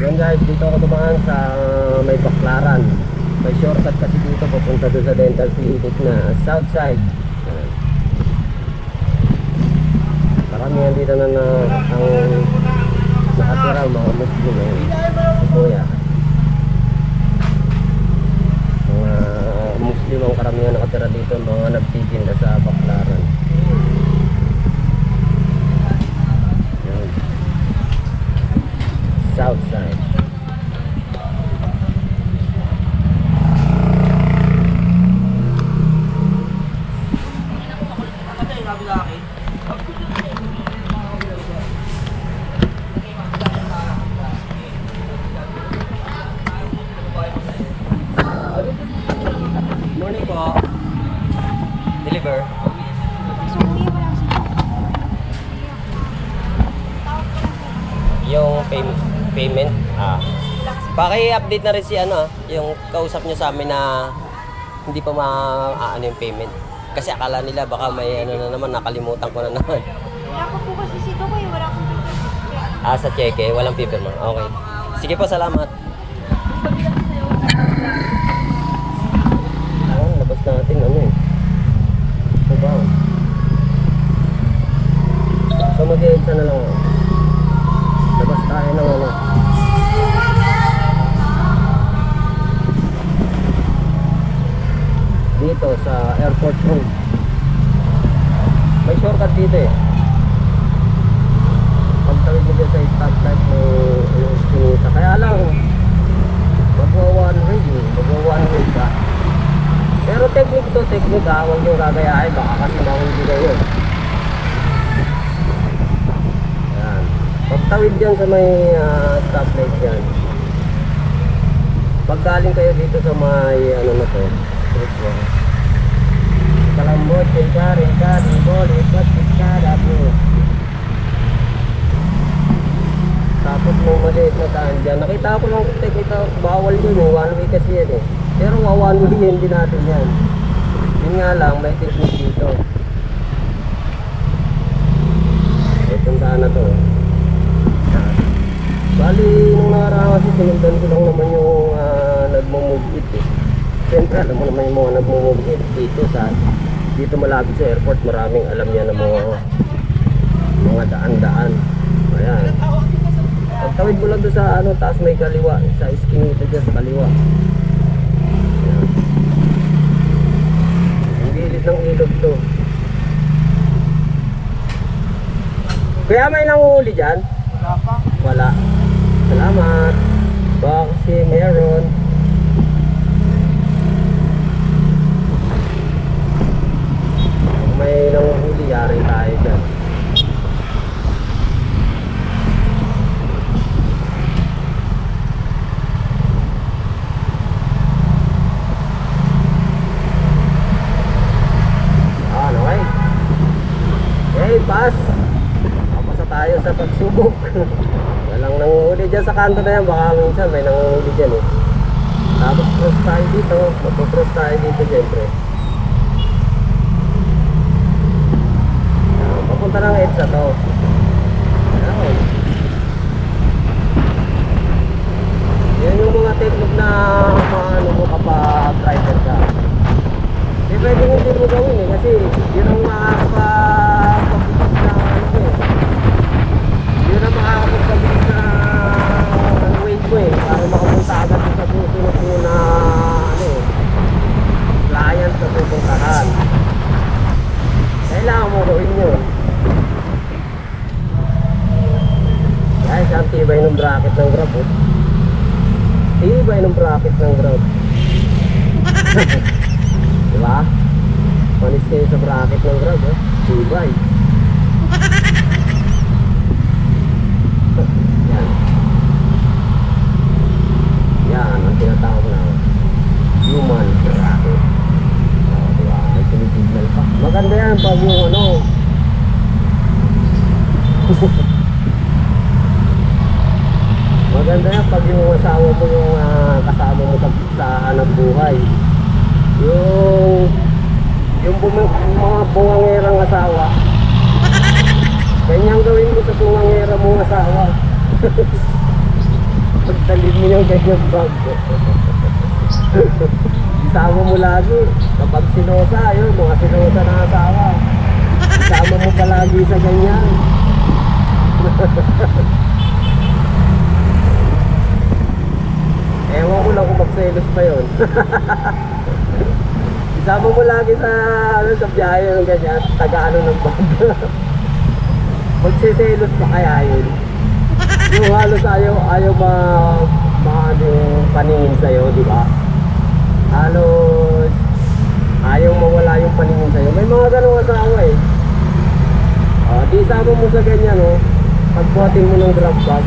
Yan guys, dito ako dumaan sa may Baclaran. May shortcut kasi dito papunta doon sa dental clinic na south side. Karamihan dito na ang nakatira mga Muslim si Kuya. Mga Muslim ang karamihan nakatira dito, mga nagtitinda sa Baclaran. South side. Morning po. Deliver. Yung payment. Paki-update na rin si yung kausap niya sa amin na hindi pa ano yung payment. Kasi akala nila baka may na naman, nakalimutan ko na naman. Wala ko po kasi sito ko wala akong paper. Sa cheque, walang paper man. Okay. Sige po, salamat. Labas natin ito ba? So mag-i-edsa na lang. Labas tayo ng dito sa airport road. May shortcut dito pagtawid mo dyan sa stoplight mo sinita. Kaya lang magwa one way ka. Pero technique huwag nyo gagayahin, baka kasi mahuli kayo. Yan, pagtawid dyan sa may stoplight dyan, pag galing kayo dito sa may na to, Kalambot, Rinka, Libo, Lipat, Piskada po. Tapos may maliit na daan dyan. Nakita ko lang bawal yun one way kasi yan Pero one way yun din natin yan. Yun nga lang, may technique dito. Itong daan na to. Bali, nung nakaraan kasi sinundan ko lang naman yung nagmamove it Siyempre, alam mo naman yung mga nagmumove it dito malapit sa airport, maraming alam niya ng mga daan-daan. Ayan. Pagtawid mo lang doon sa taas may kaliwa, sa iskinita dyan sa kaliwa. Ayan. Ang gilid ng ilog to. Kaya may nanguhuli dyan? Wala pa. Wala. Salamat. Baka meron. May nanguhuli, yari tayo dyan. Okay. Okay, pass. Papasa tayo sa pagsubok. Walang nanguhuli dyan sa kanto na yan. Baka minsan may nanguhuli dyan Tapos cross tayo dito. Magpo-cross tayo dito siyempre. Papunta ng EDSA to. Ayan. Yan yung mga technique na maano mo kapag driver ka. Hindi pwede hindi mo gawin kasi yun ang makakapagpabilis na yun ang makakapagpabilis na wave mo para makapunta agad sa susunod mo na client na pupuntahan. Kailangan mo gawin yun. Guys, ang tibay ng bracket ng Grab Tibay ng bracket ng Grab. Diba? Panis kayo sa bracket ng Grab Tibay. Yan. Yan ang tinatawag na human bracket. Diba? May sinisignal pa. Maganda yan pag yung maganda yan pag yung asawa mo yung kasama mo sa hanap buhay. Yung mga bungangerang asawa, ganyan gawin mo sa bungangerang mong asawa. Pag dalhin mo yung ganyang bag. Isama mo lagi. Kapag sinosa, yun, mga sinosa na asawa. Isama mo palagi sa ganyan. Ewan ko lang kung magselos pa yun. Isama mo lagi sa, sa biyahe ng ganyan, taga-ano ng bag. Magsiselos pa kaya yun? Yung halos ayaw ano yung paningin sa'yo, di ba? Halos ayaw mawala yung paningin sa'yo. May mga ganong asawa eh. Di isama mo sa ganyan, oh. Pagbuhatin mo ng grab bag.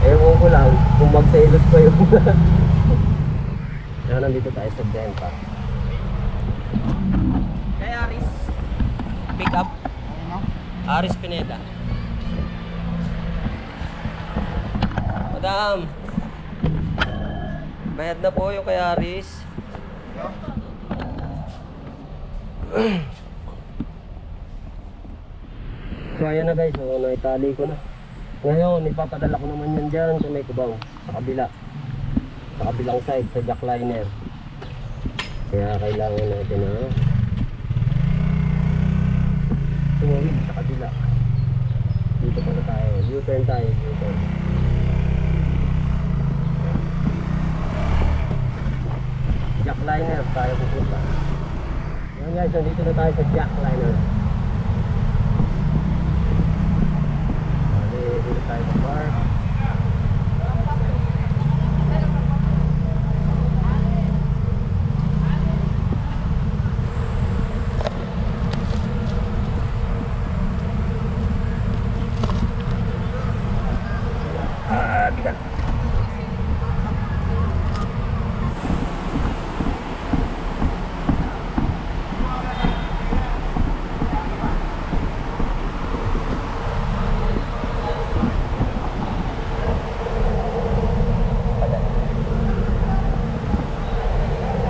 Ewan ko lang kung magselos pa yun. Kaya nandito tayo sa Denta. Kaya Aris, pick up. Aris Pineda. Madam, bayad na po yung kay Aris. So ayan na guys, so naitali ko na. Ngayon, ipapadala ko naman yan dyan sa may kubang, sa kabila. Sa kabilang side, sa jackliner. Kaya kailangan natin na tumawid sa kabila. Dito pala tayo, U-turn tayo, U-turn. Jackliner tayo pupunta. Yan guys, nandito na tayo sa jackliner. Dito tayo sa bar. Bigat.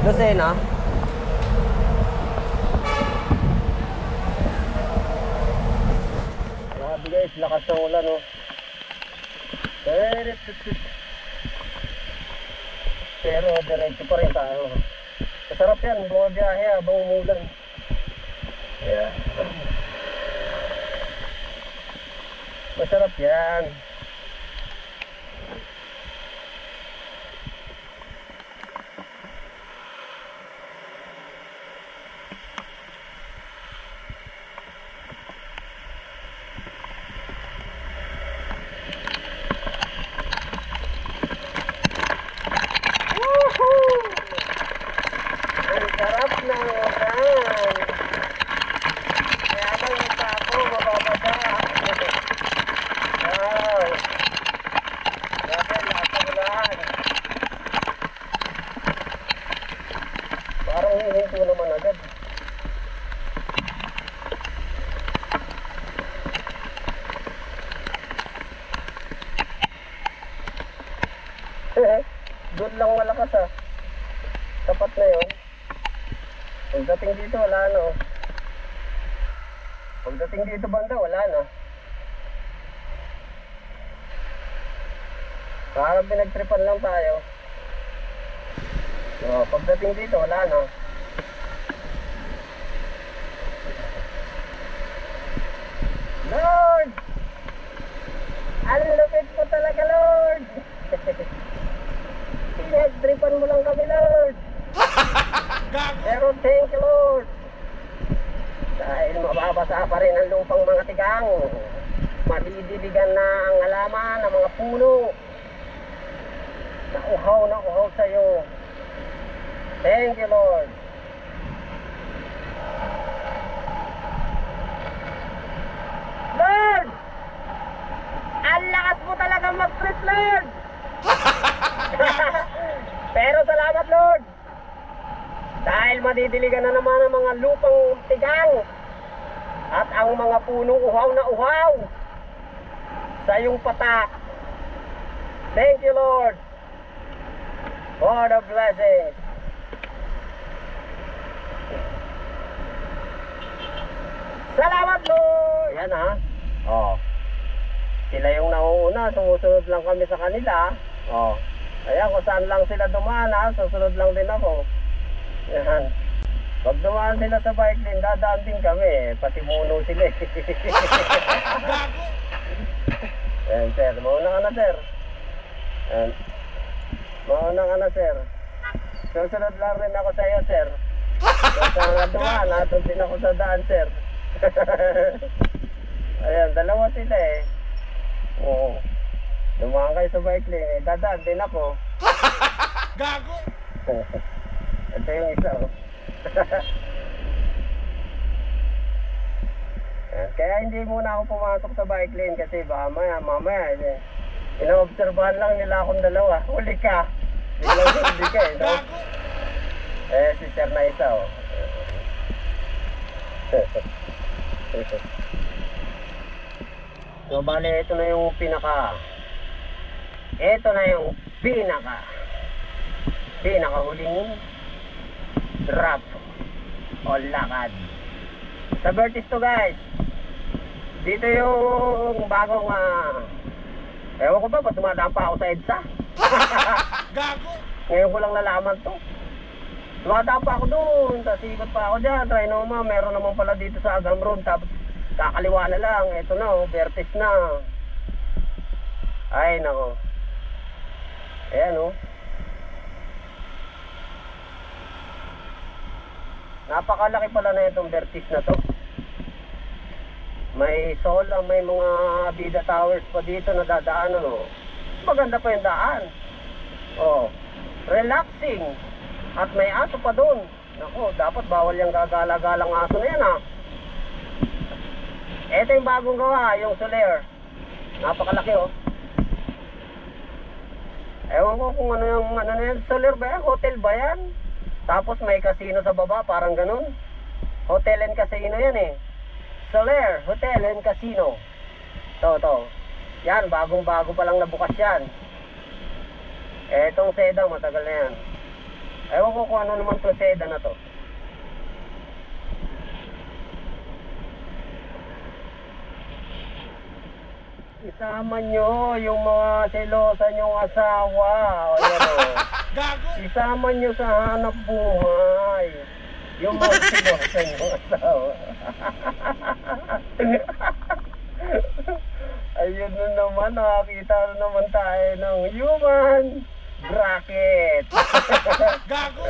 Lucena. Grabe guys, lakas ng ulan oh. Pero diretso pa rin tayo. Masarap yan, bumabiyahe habang umulan. Yeah. Masarap yan. Sarap na ulan. Kaya bang ito ako mababasa. Wow. Grabe, lahat ng ulan. Parang hihinto naman agad. Doon lang malakas ah. Tapat na yun. Pagdating dito, wala na. Pagdating dito banda, wala na. Parang pinagtripan lang tayo. So, pagdating dito, wala na. Lord! Ang lupit po talaga, Lord! Pinagtripan mo lang kami, Lord! Pero thank you Lord, dahil mababasa pa rin ang lupang mga tigang, madidiligan na ang halaman ng mga puno na uhaw sa iyo. Thank you Lord. Lord, ang lakas mo talagang mag-trip Lord. Pero salamat Lord, dahil madidiligan na naman ang mga lupang tigang at ang mga punong uhaw na uhaw sa iyong patak. Thank you Lord for the blessings. Salamat Lord. Yan ha. Oh. Sila yung nauuna, sumusunod lang kami sa kanila. Oh. Ayan, kung saan lang sila dumaan ha, susunod lang din ako. Yan. Pag dumaan sila sa bike lane, dadaan din kami. Pasimuno sila eh. Ayan, sir. Mauna ka na, sir. Ayan. Mauna ka na, sir. Susunod lang rin ako sa iyo, sir. Kung saan nga dumaan, doon din ako sa daan, sir. Ayan, dalawa sila eh. Oo. Dumaan kayo sa bike lane, eh. Dadaan din ako. Gago! Ito yung isa, oh. Ayan, kaya hindi muna ako pumasok sa bike lane kasi baka mamaya inaobserbahan lang nila akong dalawa. Huli ka. Biglang huli ka eh, no? Eh, si sir na isa, oh. So, bale, ito na yung pinakahuling drop o lakad sa Vertis to, guys. Dito yung bagong ewan ko ba dumadaan pa ako sa EDSA. Gago! Ngayon ko lang nalaman to. Dumadaan pa ako doon, tapos ikot pa ako dyan, Trinoma, meron naman pala dito sa Agam Road, tapos kakaliwa na lang, eto na, oh, Vertis na. Ay nako. Ayan, oh. Napakalaki pala na itong Vertis na to. May solar, may mga Bida Towers pa dito na dadaanan, oh. Maganda pa yung daan. Oh, relaxing. At may aso pa doon. Nako, dapat bawal yung gagala-galang aso na yan, ha. Ito yung bagong gawa, yung Soler. Napakalaki, oh. Ewan ko kung ano yung na yan. Soler ba yan? Hotel ba yan? Tapos may casino sa baba, parang ganun. Hotel and casino yan eh. Soler, Hotel and Casino. To. Yan, bagong-bago pa lang nabukas yan. Etong Seda, matagal na yan. Ewan ko kung ano naman to Seda na to. Isama nyo yung mga selosa nyong asawa. Ayan, oh. Gago! Isama nyo sa hanap buhay yung mga selosa nyong asawa. Ayun na naman, nakakita na naman tayo ng human bracket. Gago!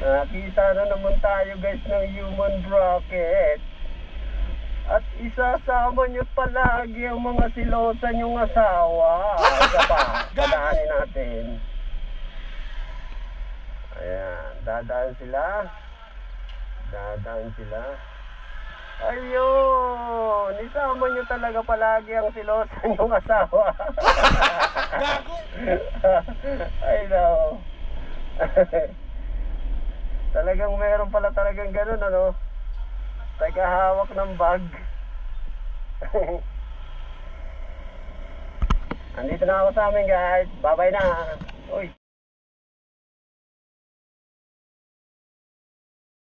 Nakita na naman tayo, guys, ng human bracket. At isasama nyo palagi ang mga silosa nyong asawa. Isa pa, dadaanin natin. Ayan, dadaan sila. Ayun, isama nyo talaga palagi ang silosa nyong asawa. Gago! Ay no. Talagang meron pala talagang ganun, ano? Tagahawak ng bag. Andito na ako sa amin, guys. Bye-bye na. Uy.